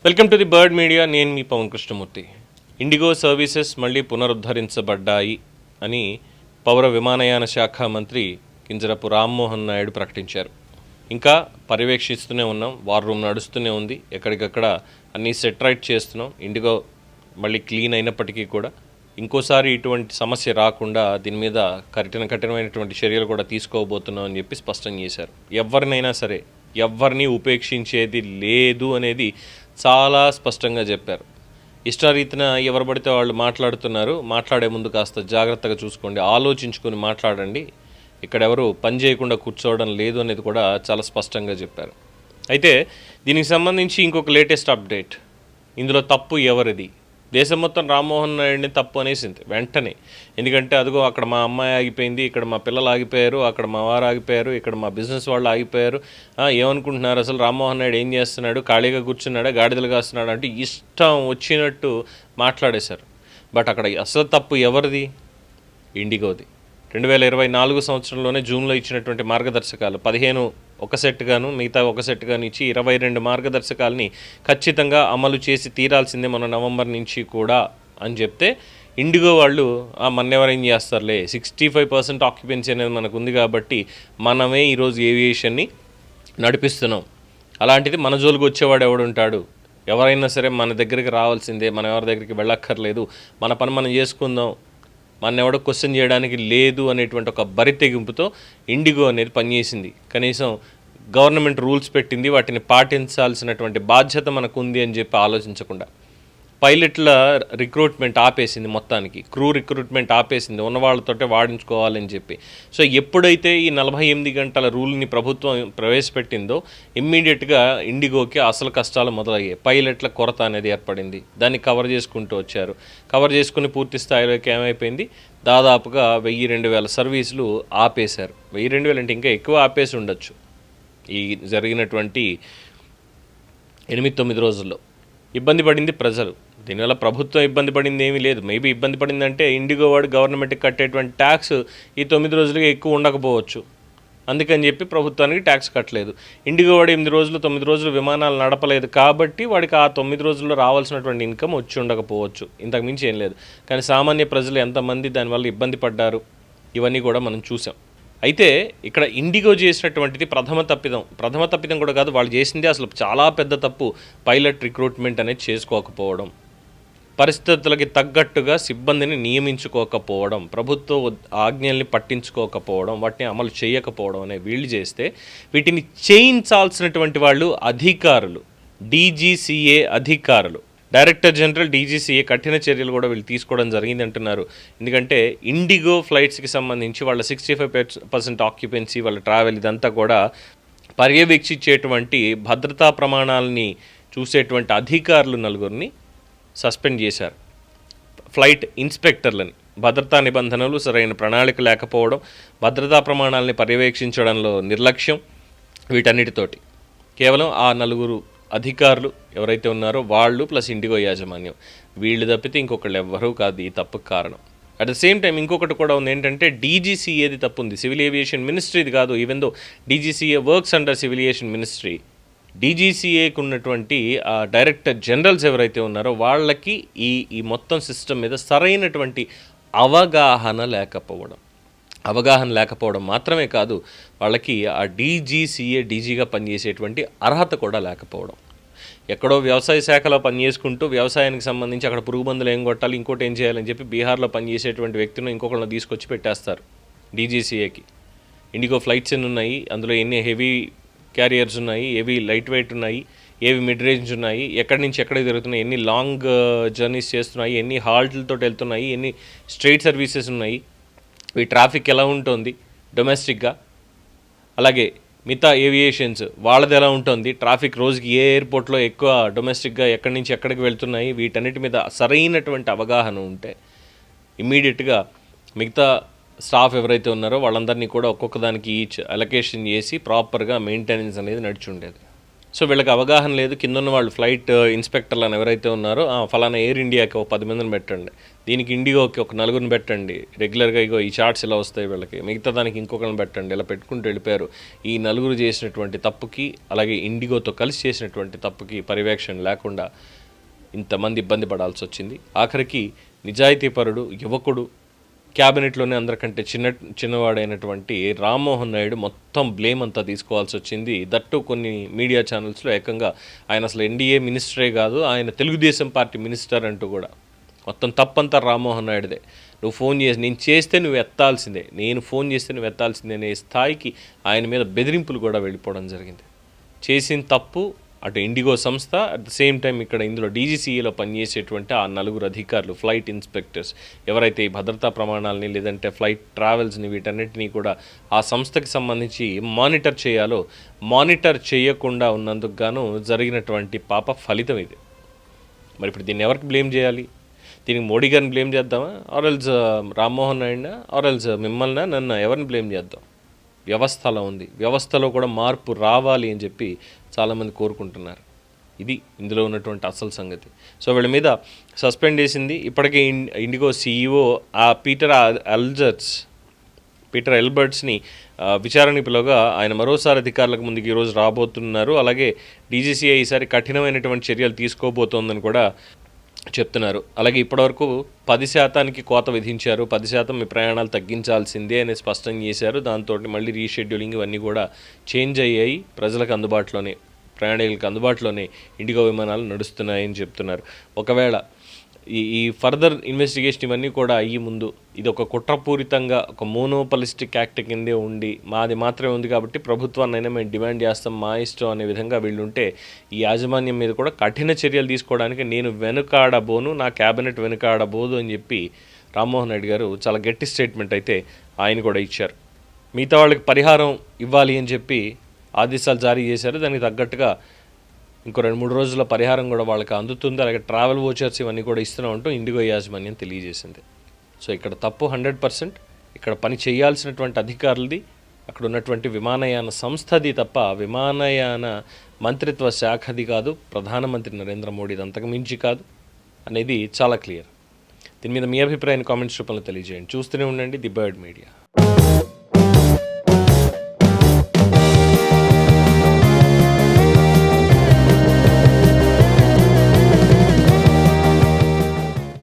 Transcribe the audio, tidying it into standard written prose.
Welcome to the bird media. నేను మీ Pawan Krishnamurthy. IndiGo services మళ్ళీ పునరుద్ధరించబడ్డాయి అని పౌర విమానయాన శాఖ మంత్రి కింజరాపు రామ్మోహన్ నాయుడు ప్రకటించారు. ఇంకా పర్యవేక్షిస్తూనే ఉన్నాం, వార్ రూమ్ నడుస్తూనే ఉంది, ఎక్కడికక్కడ అన్నీ సెట్ రైట్ చేస్తున్నాం. ఇండిగో మళ్ళీ క్లీన్ అయినప్పటికీ కూడా ఇంకోసారి ఇటువంటి సమస్య రాకుండా దీని మీద కఠినమైనటువంటి చర్యలు కూడా తీసుకోబోతున్నాం అని చెప్పి స్పష్టం చేశారు. ఎవరినైనా సరే ఎవరిని ఉపేక్షించేది లేదు అనేది చాలా స్పష్టంగా చెప్పారు. ఇష్టారీతిన ఎవరు పడితే వాళ్ళు మాట్లాడుతున్నారు. మాట్లాడే ముందు కాస్త జాగ్రత్తగా చూసుకోండి, ఆలోచించుకొని మాట్లాడండి. ఇక్కడెవరు పని చేయకుండా కూర్చోవడం లేదు అనేది కూడా చాలా స్పష్టంగా చెప్పారు. అయితే దీనికి సంబంధించి ఇంకొక లేటెస్ట్ అప్డేట్. ఇందులో తప్పు ఎవరిది? దేశం మొత్తం రామ్మోహన్ నాయుడిని తప్పు అనేసింది వెంటనే. ఎందుకంటే అదిగో అక్కడ మా అమ్మాయి ఆగిపోయింది, ఇక్కడ మా పిల్లలు ఆగిపోయారు, అక్కడ మా వారు ఆగిపోయారు, ఇక్కడ మా బిజినెస్ వాళ్ళు ఆగిపోయారు. ఏమనుకుంటున్నారు అసలు? రామ్మోహన్ నాయుడు ఏం చేస్తున్నాడు? ఖాళీగా కూర్చున్నాడా? గాడిదలు కాస్తున్నాడు అంటే ఇష్టం వచ్చినట్టు మాట్లాడేశారు. బట్ అక్కడ అసలు తప్పు ఎవరిది? ఇండిగోది. 2024 సంవత్సరంలోనే జూన్లో ఇచ్చినటువంటి మార్గదర్శకాలు 15 ఒక సెట్ గాను, మిగతా ఒక సెట్ గాను ఇచ్చి 22 మార్గదర్శకాలని ఖచ్చితంగా అమలు చేసి తీరాల్సిందే మన నవంబర్ నుంచి కూడా అని చెప్తే, ఇండిగో వాళ్ళు మన్నెవరేం చేస్తారులే, 65% ఆక్యుపెన్సీ అనేది మనకు ఉంది కాబట్టి మనమే ఈరోజు ఏవియేషన్ని నడిపిస్తున్నాం, అలాంటిది మన జోలికి వచ్చేవాడు ఎవడుంటాడు, ఎవరైనా సరే మన దగ్గరికి రావాల్సిందే, మనం ఎవరి దగ్గరికి వెళ్ళక్కర్లేదు, మన పని మనం చేసుకుందాం, మన ఎవడో క్వశ్చన్ చేయడానికి లేదు అనేటువంటి ఒక బరితెగింపుతో ఇండిగో అనేది పనిచేసింది. కనీసం గవర్నమెంట్ రూల్స్ పెట్టింది, వాటిని పాటించాల్సినటువంటి బాధ్యత మనకు ఉంది అని చెప్పి ఆలోచించకుండా పైలట్ల రిక్రూట్మెంట్ ఆపేసింది, మొత్తానికి క్రూ రిక్రూట్మెంట్ ఆపేసింది, ఉన్న వాళ్ళతోటే వాడించుకోవాలని చెప్పి. సో ఎప్పుడైతే ఈ 48 గంటల రూల్ని ప్రభుత్వం ప్రవేశపెట్టిందో ఇమ్మీడియట్గా ఇండిగోకి అసలు కష్టాలు మొదలయ్యాయి. పైలట్ల కొరత అనేది ఏర్పడింది. దాన్ని కవర్ చేసుకుంటూ వచ్చారు. కవర్ చేసుకుని పూర్తి స్థాయిలోకి ఏమైపోయింది, దాదాపుగా 1000-2000 సర్వీసులు ఆపేశారు. 1000-2000 అంటే ఇంకా ఎక్కువ ఆపేసి ఉండొచ్చు ఈ జరిగినటువంటి 8-9 రోజుల్లో. ఇబ్బంది పడింది ప్రజలు. దీనివల్ల ప్రభుత్వం ఇబ్బంది పడింది ఏమీ లేదు. మేబీ ఇబ్బంది పడిందంటే ఇండిగో వాడు గవర్నమెంట్కి కట్టేటువంటి ట్యాక్స్ ఈ 9 రోజులుగా ఎక్కువ ఉండకపోవచ్చు, అందుకని చెప్పి ప్రభుత్వానికి ట్యాక్స్ కట్టలేదు. ఇండిగో వాడు 8 రోజులు 9 రోజులు విమానాలు నడపలేదు కాబట్టి వాడికి ఆ 9 రోజుల్లో రావాల్సినటువంటి ఇన్కమ్ వచ్చి ఉండకపోవచ్చు, ఇంతకు మించి ఏం లేదు. కానీ సామాన్య ప్రజలు ఎంతమంది దానివల్ల ఇబ్బంది పడ్డారు ఇవన్నీ కూడా మనం చూసాం. అయితే ఇక్కడ ఇండిగో చేసినటువంటిది ప్రథమ తప్పిదం కూడా కాదు, వాళ్ళు చేసింది అసలు చాలా పెద్ద తప్పు. పైలట్ రిక్రూట్మెంట్ అనేది చేసుకోకపోవడం, పరిస్థితులకి తగ్గట్టుగా సిబ్బందిని నియమించుకోకపోవడం, ప్రభుత్వ ఆజ్ఞల్ని పట్టించుకోకపోవడం, వాటిని అమలు చేయకపోవడం అనే వీళ్ళు చేస్తే, వీటిని చేయించాల్సినటువంటి వాళ్ళు అధికారులు, DGCA అధికారులు, డైరెక్టర్ జనరల్ DGCA కఠిన చర్యలు కూడా వీళ్ళు తీసుకోవడం జరిగింది అంటున్నారు. ఎందుకంటే ఇండిగో ఫ్లైట్స్కి సంబంధించి వాళ్ళ 65% ఆక్యుపెన్సీ, వాళ్ళ ట్రావెల్ ఇదంతా కూడా పర్యవేక్షించేటువంటి భద్రతా ప్రమాణాలని చూసేటువంటి అధికారులు 4 సస్పెండ్ చేశారు. ఫ్లైట్ ఇన్స్పెక్టర్లని, భద్రతా నిబంధనలు సరైన ప్రణాళిక లేకపోవడం, భద్రతా ప్రమాణాలని పర్యవేక్షించడంలో నిర్లక్ష్యం, వీటన్నిటితోటి కేవలం ఆ 4 అధికారులు ఎవరైతే ఉన్నారో వాళ్ళు ప్లస్ ఇండిగో యాజమాన్యం, వీళ్ళు తప్పితే ఇంకొకళ్ళు ఎవ్వరూ కాదు ఈ తప్పుకు కారణం. అట్ ద సేమ్ టైం ఇంకొకటి కూడా ఉంది, ఏంటంటే DGCAది తప్పు ఉంది, సివిల్ ఏవియేషన్ మినిస్ట్రీది కాదు. Even though DGCA works under civil aviation ministry, DGCAకు ఉన్నటువంటి డైరెక్టర్ జనరల్స్ ఎవరైతే ఉన్నారో వాళ్ళకి ఈ మొత్తం సిస్టమ్ మీద సరైనటువంటి అవగాహన లేకపోవడం మాత్రమే కాదు, వాళ్ళకి ఆ DGCA డీజీగా పనిచేసేటువంటి అర్హత కూడా లేకపోవడం. ఎక్కడో వ్యవసాయ శాఖలో పనిచేసుకుంటూ వ్యవసాయానికి సంబంధించి అక్కడ పురుగు మందులు ఏం కొట్టాలి, ఇంకోటి ఏం చేయాలని చెప్పి బీహార్లో పనిచేసేటువంటి వ్యక్తిని ఇంకొకళ్ళని తీసుకొచ్చి పెట్టేస్తారు DGCAకి. ఇండిగో ఫ్లైట్స్ ఎన్ని ఉన్నాయి, అందులో ఎన్ని హెవీ క్యారియర్స్ ఉన్నాయి, ఏవి లైట్ వెయిట్ ఉన్నాయి, ఏవి మిడ్ రేంజ్ ఉన్నాయి, ఎక్కడి నుంచి ఎక్కడికి తిరుగుతున్నాయి, ఎన్ని లాంగ్ జర్నీస్ చేస్తున్నాయి, ఎన్ని హాల్ట్లతో వెళ్తున్నాయి, ఎన్ని స్ట్రైట్ సర్వీసెస్ ఉన్నాయి, ఈ ట్రాఫిక్ ఎలా ఉంటుంది డొమెస్టిక్గా, అలాగే మిగతా ఏవియేషన్స్ వాళ్ళది ఎలా ఉంటుంది, ట్రాఫిక్ రోజుకి ఏ ఎయిర్పోర్ట్లో ఎక్కువ డొమెస్టిక్గా ఎక్కడి నుంచి ఎక్కడికి వెళ్తున్నాయి, వీటన్నిటి మీద సరైనటువంటి అవగాహన ఉంటే ఇమ్మీడియట్గా మిగతా స్టాఫ్ ఎవరైతే ఉన్నారో వాళ్ళందరినీ కూడా ఒక్కొక్క దానికి ఈచ్ అలొకేషన్ చేసి ప్రాపర్గా మెయింటెనెన్స్ అనేది నడిచి ఉండేది. సో వీళ్ళకి అవగాహన లేదు. కింద ఉన్న వాళ్ళు ఫ్లైట్ ఇన్స్పెక్టర్లు అని ఎవరైతే ఉన్నారో ఫలానా ఎయిర్ ఇండియాకి ఒక 10 మందిని పెట్టండి, దీనికి ఇండిగోకి ఒక 4 పెట్టండి, రెగ్యులర్గా ఇగో ఈ చార్ట్స్ ఇలా వస్తాయి వీళ్ళకి, మిగతా దానికి ఇంకొకరిని పెట్టండి, ఇలా పెట్టుకుంటూ వెళ్ళిపోయారు. ఈ 4 చేసినటువంటి తప్పుకి, అలాగే ఇండిగోతో కలిసి చేసినటువంటి తప్పుకి పర్యవేక్షణ లేకుండా ఇంతమంది ఇబ్బంది పడాల్సి వచ్చింది. ఆఖరికి నిజాయితీపరుడు యువకుడు, క్యాబినెట్లోనే అందరికంటే చిన్నవాడైనటువంటి రామ్మోహన్ నాయుడు మొత్తం బ్లేమ్ అంతా తీసుకోవాల్సి వచ్చింది. దట్టు కొన్ని మీడియా ఛానల్స్లో ఏకంగా ఆయన అసలు ఎన్డీఏ మినిస్టరే కాదు, ఆయన తెలుగుదేశం పార్టీ మినిస్టర్ అంటూ కూడా మొత్తం తప్పంతా రామ్మోహన్ నాయుడుదే. నువ్వు ఫోన్ చేసి నేను చేస్తే నువ్వు ఎత్తాల్సిందే, నేను ఫోన్ చేస్తే నువ్వు ఎత్తాల్సిందే అనే స్థాయికి ఆయన మీద బెదిరింపులు కూడా వెళ్ళిపోవడం జరిగింది. చేసిన తప్పు అటు ఇండిగో సంస్థ, అట్ ద సేమ్ టైం ఇక్కడ ఇందులో డీజీసీఏలో పనిచేసేటువంటి ఆ 4 అధికారులు, ఫ్లైట్ ఇన్స్పెక్టర్స్ ఎవరైతే ఈ భద్రతా ప్రమాణాలని లేదంటే ఫ్లైట్ ట్రావెల్స్ని వీటన్నిటినీ కూడా ఆ సంస్థకి సంబంధించి మానిటర్ చేయాలో మానిటర్ చేయకుండా ఉన్నందుకు గాను జరిగినటువంటి పాప ఫలితం ఇది. మరి ఇప్పుడు దీన్ని ఎవరికి బ్లేమ్ చేయాలి? దీనికి మోడీ గారిని బ్లేమ్ చేద్దామా, ఆర్ఎల్స్ రామ్మోహన్ నాయుడునా, ఆర్ఎల్స్ మిమ్మల్ని నన్ను ఎవరిని బ్లేమ్ చేద్దాం? వ్యవస్థ అలా ఉంది. వ్యవస్థలో కూడా మార్పు రావాలి అని చెప్పి చాలామంది కోరుకుంటున్నారు. ఇది ఇందులో ఉన్నటువంటి అసలు సంగతి. సో వీళ్ళ మీద సస్పెండ్ చేసింది. ఇప్పటికే ఇండిగో సీఈఓ ఆ పీటర్ ఎల్బర్ట్స్ని విచారణకు పిలువగా ఆయన మరోసారి అధికారులకు ముందుకు ఈరోజు రాబోతున్నారు. అలాగే డీజీసీఐ ఈసారి కఠినమైనటువంటి చర్యలు తీసుకోబోతోందని కూడా చెప్తున్నారు. అలాగే ఇప్పటివరకు 10% కోత విధించారు, 10% మీ ప్రయాణాలు తగ్గించాల్సిందే అని స్పష్టం చేశారు. దాంతో మళ్ళీ రీషెడ్యూలింగ్ ఇవన్నీ కూడా చేంజ్ అయ్యాయి. ప్రజలకు అందుబాటులోనే, ప్రయాణికులకు అందుబాటులోనే ఇండిగో విమానాలు నడుస్తున్నాయని చెప్తున్నారు. ఒకవేళ ఈ ఫర్దర్ ఇన్వెస్టిగేషన్ ఇవన్నీ కూడా అయ్యి ముందు ఇది ఒక కుట్రపూరితంగా ఒక మోనోపలిస్టిక్ యాక్ట్ కిందే ఉండి మాది మాత్రమే ఉంది కాబట్టి ప్రభుత్వాన్నైనా మేము డిమాండ్ చేస్తాం, మా ఇష్టం అనే విధంగా వీళ్ళుంటే ఈ యాజమాన్యం మీద కూడా కఠిన చర్యలు తీసుకోవడానికి నేను వెనుకాడబోను, నా క్యాబినెట్ వెనుకాడబోదు అని చెప్పి రామ్మోహన్ నాయుడు గారు చాలా గట్టి స్టేట్మెంట్ అయితే ఆయన కూడా ఇచ్చారు. మిగతా వాళ్ళకి పరిహారం ఇవ్వాలి అని చెప్పి ఆదేశాలు జారీ చేశారు. దానికి తగ్గట్టుగా ఇంకో 2-3 రోజుల పరిహారం కూడా వాళ్ళకి అందుతుంది. అలాగే ట్రావెల్ వోచర్స్ ఇవన్నీ కూడా ఇస్తూనే ఉంటాం ఇండిగో యాజమాన్యం తెలియజేసింది. సో ఇక్కడ తప్పు 100%, ఇక్కడ పని చేయాల్సినటువంటి అధికారులది, అక్కడ ఉన్నటువంటి విమానయాన సంస్థది తప్ప విమానయాన మంత్రిత్వ శాఖది కాదు, ప్రధానమంత్రి నరేంద్ర మోడీది అంతకు మించి కాదు అనేది చాలా క్లియర్. దీని మీద మీ అభిప్రాయాన్ని కామెంట్స్ రూపంలో తెలియజేయండి. చూస్తూనే ఉండండి ది బర్డ్ మీడియా.